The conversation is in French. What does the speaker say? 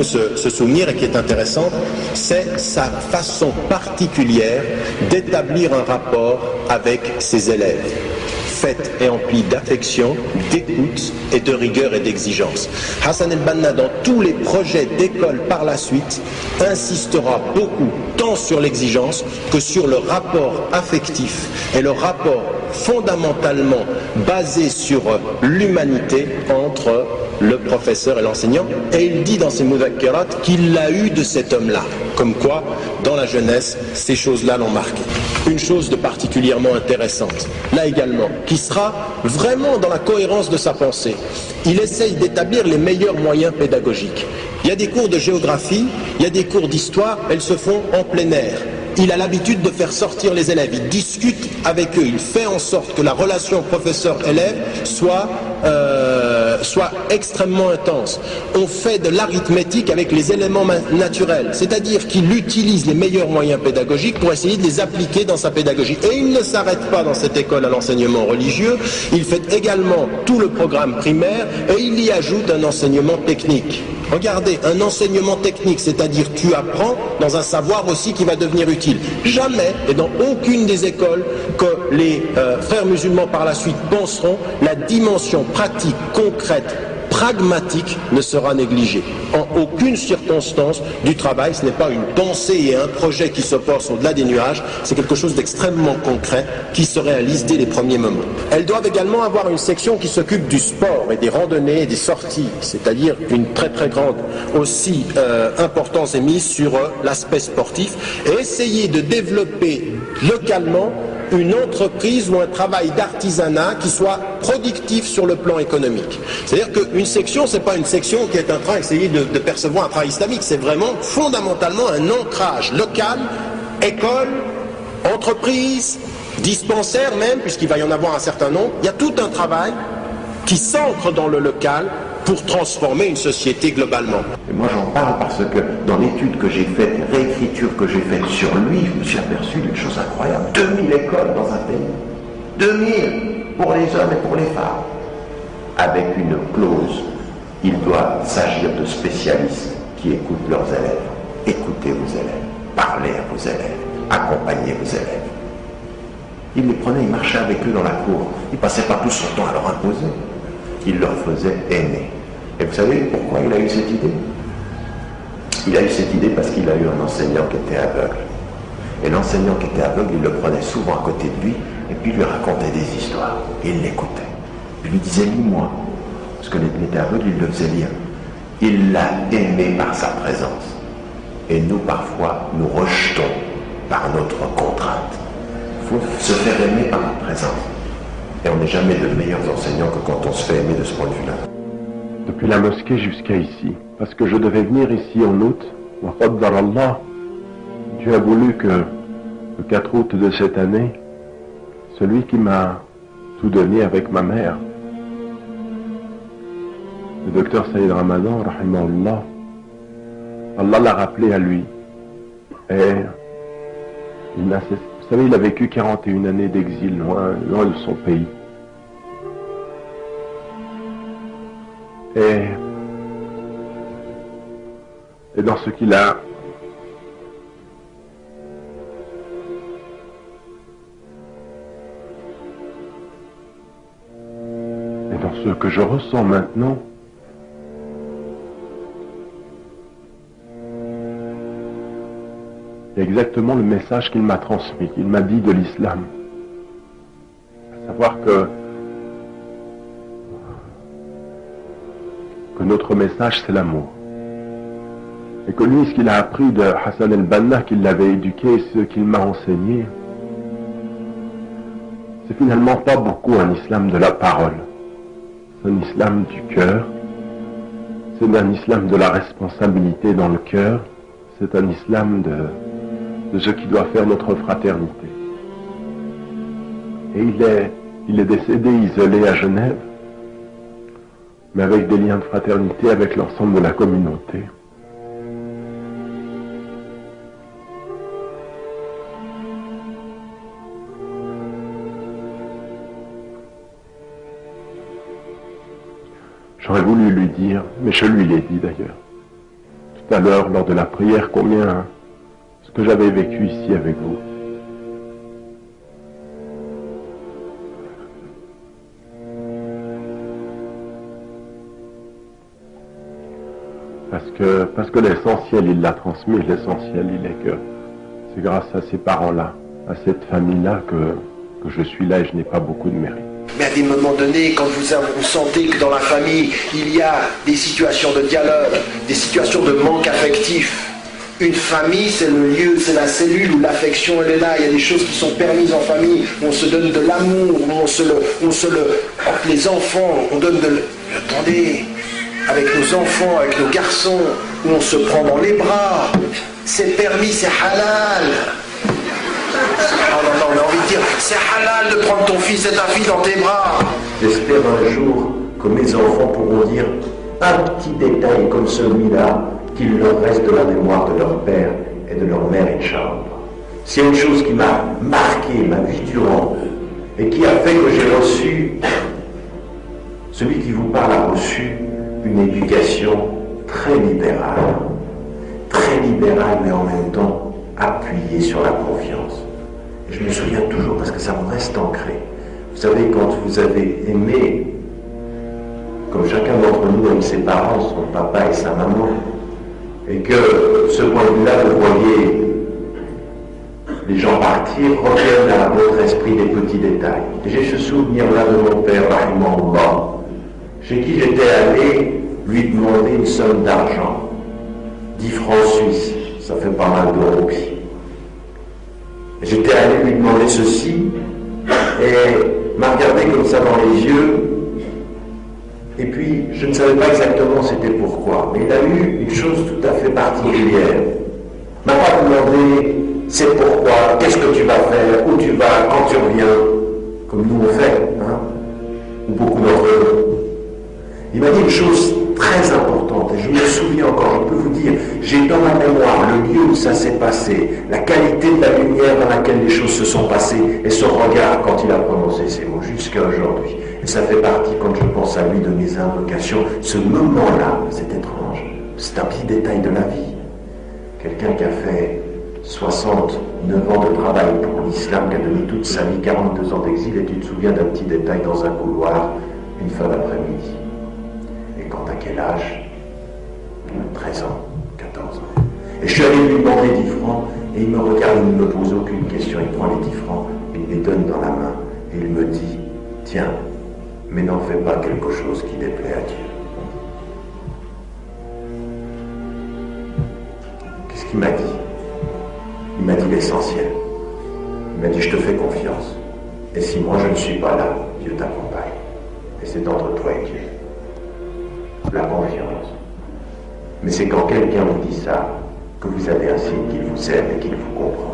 peut se souvenir et qui est intéressante, c'est sa façon particulière d'établir un rapport avec ses élèves, faite et emplie d'affection, d'écoute et de rigueur et d'exigence. Hassan el-Banna, dans tous les projets d'école par la suite, insistera beaucoup tant sur l'exigence que sur le rapport affectif et le rapport fondamentalement basé sur l'humanité entre le professeur et l'enseignant. Et il dit dans ses Mudhakkarat qu'il l'a eu de cet homme-là. Comme quoi, dans la jeunesse, ces choses-là l'ont marqué. Une chose de particulièrement intéressante, là également, qui sera vraiment dans la cohérence de sa pensée. Il essaye d'établir les meilleurs moyens pédagogiques. Il y a des cours de géographie, il y a des cours d'histoire, elles se font en plein air. Il a l'habitude de faire sortir les élèves, il discute avec eux, il fait en sorte que la relation professeur-élève soit extrêmement intense. On fait de l'arithmétique avec les éléments naturels, c'est-à-dire qu'il utilise les meilleurs moyens pédagogiques pour essayer de les appliquer dans sa pédagogie. Et il ne s'arrête pas dans cette école à l'enseignement religieux, il fait également tout le programme primaire et il y ajoute un enseignement technique. Regardez, un enseignement technique, c'est-à-dire tu apprends dans un savoir aussi qui va devenir utile. Jamais, et dans aucune des écoles que les frères musulmans par la suite penseront, la dimension pratique, concrète, pragmatique ne sera négligée. En aucune circonstance du travail, ce n'est pas une pensée et un projet qui se portent au-delà des nuages, c'est quelque chose d'extrêmement concret qui se réalise dès les premiers moments. Elles doivent également avoir une section qui s'occupe du sport et des randonnées et des sorties, c'est-à-dire une très très grande aussi importance est mise sur l'aspect sportif et essayer de développer localement une entreprise ou un travail d'artisanat qui soit productif sur le plan économique. C'est-à-dire qu'une section, c'est pas une section qui est en train d'essayer de percevoir un travail islamique, c'est vraiment fondamentalement un ancrage local, école, entreprise, dispensaire même, puisqu'il va y en avoir un certain nombre. Il y a tout un travail qui s'ancre dans le local pour transformer une société globalement. Et moi j'en parle parce que dans l'étude que j'ai faite, réécriture que j'ai faite sur lui, je me suis aperçu d'une chose incroyable. 2000 écoles dans un pays. 2000 pour les hommes et pour les femmes. Avec une clause, il doit s'agir de spécialistes qui écoutent leurs élèves. Écoutez vos élèves, parlez à vos élèves, accompagnez vos élèves. Il les prenait, il marchait avec eux dans la cour. Il ne passait pas tout son temps à leur imposer. Il leur faisait aimer. Et vous savez pourquoi il a eu cette idée? Il a eu cette idée parce qu'il a eu un enseignant qui était aveugle. Et l'enseignant qui était aveugle, il le prenait souvent à côté de lui et puis il lui racontait des histoires. Et il l'écoutait. Il lui disait lis-moi. Parce que il était aveugle, il le faisait lire. Il l'a aimé par sa présence. Et nous, parfois, nous rejetons par notre contrainte. Il faut se faire aimer par notre présence. Et on n'est jamais de meilleurs enseignants que quand on se fait aimer de ce point de vue-là. Depuis la mosquée jusqu'à ici, parce que je devais venir ici en août, wa qaddar Allah, Dieu a voulu que le 4 août de cette année, celui qui m'a tout donné avec ma mère, le docteur Saïd Ramadan, rahimahullah, Allah l'a rappelé à lui. Et il n'a cessé. Vous savez, il a vécu 41 années d'exil loin de son pays. Et dans ce qu'il a et dans ce que je ressens maintenant, c'est exactement le message qu'il m'a transmis, qu'il m'a dit de l'islam. À savoir que notre message c'est l'amour. Et que lui, ce qu'il a appris de Hassan el-Banna, qu'il l'avait éduqué, ce qu'il m'a enseigné, c'est finalement pas beaucoup un islam de la parole. C'est un islam du cœur, c'est un islam de la responsabilité dans le cœur, c'est un islam de ce qui doit faire notre fraternité. Et il est décédé isolé à Genève, mais avec des liens de fraternité avec l'ensemble de la communauté. J'aurais voulu lui dire, mais je lui l'ai dit d'ailleurs, tout à l'heure lors de la prière combien ce que j'avais vécu ici avec vous. Parce que l'essentiel, il l'a transmis, l'essentiel, il est que c'est grâce à ces parents-là, à cette famille-là que je suis là et je n'ai pas beaucoup de mérite. Mais à des moments donnés, quand vous sentez que dans la famille, il y a des situations de dialogue, des situations de manque affectif, une famille, c'est le lieu, c'est la cellule où l'affection elle est là. Il y a des choses qui sont permises en famille, où on se donne de l'amour, où les enfants, on donne attendez, avec nos enfants, avec nos garçons, où on se prend dans les bras. C'est permis, c'est halal. Non, on a envie de dire, c'est halal de prendre ton fils et ta fille dans tes bras. J'espère un jour que mes enfants pourront dire un petit détail comme celui-là qu'il leur reste de la mémoire de leur père et de leur mère, Inch'Allah. C'est une chose qui m'a marqué ma vie durant et qui a fait que j'ai reçu, celui qui vous parle a reçu une éducation très libérale mais en même temps appuyée sur la confiance. Et je me souviens toujours parce que ça me reste ancré. Vous savez, quand vous avez aimé, comme chacun d'entre nous aime ses parents, son papa et sa maman, et que ce point de vue-là, vous voyez les gens partir, reviennent à votre esprit des petits détails. Et j'ai ce souvenir-là de mon père, rahimahullah, chez qui j'étais allé lui demander une somme d'argent, 10 francs suisses, ça fait pas mal d'euros. J'étais allé lui demander ceci, et m'a regardé comme ça dans les yeux, et puis je ne savais pas exactement c'était pourquoi, mais il a eu une chose tout à fait particulière. Il m'a pas demandé c'est pourquoi, qu'est-ce que tu vas faire, où tu vas, quand tu reviens, comme nous on fait, hein, ou beaucoup d'entre nous. Il m'a dit une chose très importante, et je me souviens encore, je peux vous dire, j'ai dans ma mémoire le lieu où ça s'est passé, la qualité de la lumière dans laquelle les choses se sont passées, et son regard quand il a prononcé ces mots, jusqu'à aujourd'hui. Et ça fait partie, quand je pense à lui, de mes invocations. Ce moment-là, c'est étrange, c'est un petit détail de la vie. Quelqu'un qui a fait 69 ans de travail pour l'islam, qui a donné toute sa vie, 42 ans d'exil, et tu te souviens d'un petit détail dans un couloir, une fin d'après-midi. Et quand à quel âge? 13 ans, 14 ans. Et je suis allé lui demander 10 francs, et il me regarde, il ne me pose aucune question, il prend les 10 francs, il me les donne dans la main, et il me dit, tiens, mais n'en fais pas quelque chose qui déplaît à Dieu. Qu'est-ce qu'il m'a dit? Il m'a dit l'essentiel. Il m'a dit, je te fais confiance. Et si moi je ne suis pas là, Dieu t'accompagne. Et c'est entre toi et Dieu. La confiance. Mais c'est quand quelqu'un vous dit ça, que vous avez un signe qu'il vous aime et qu'il vous comprend.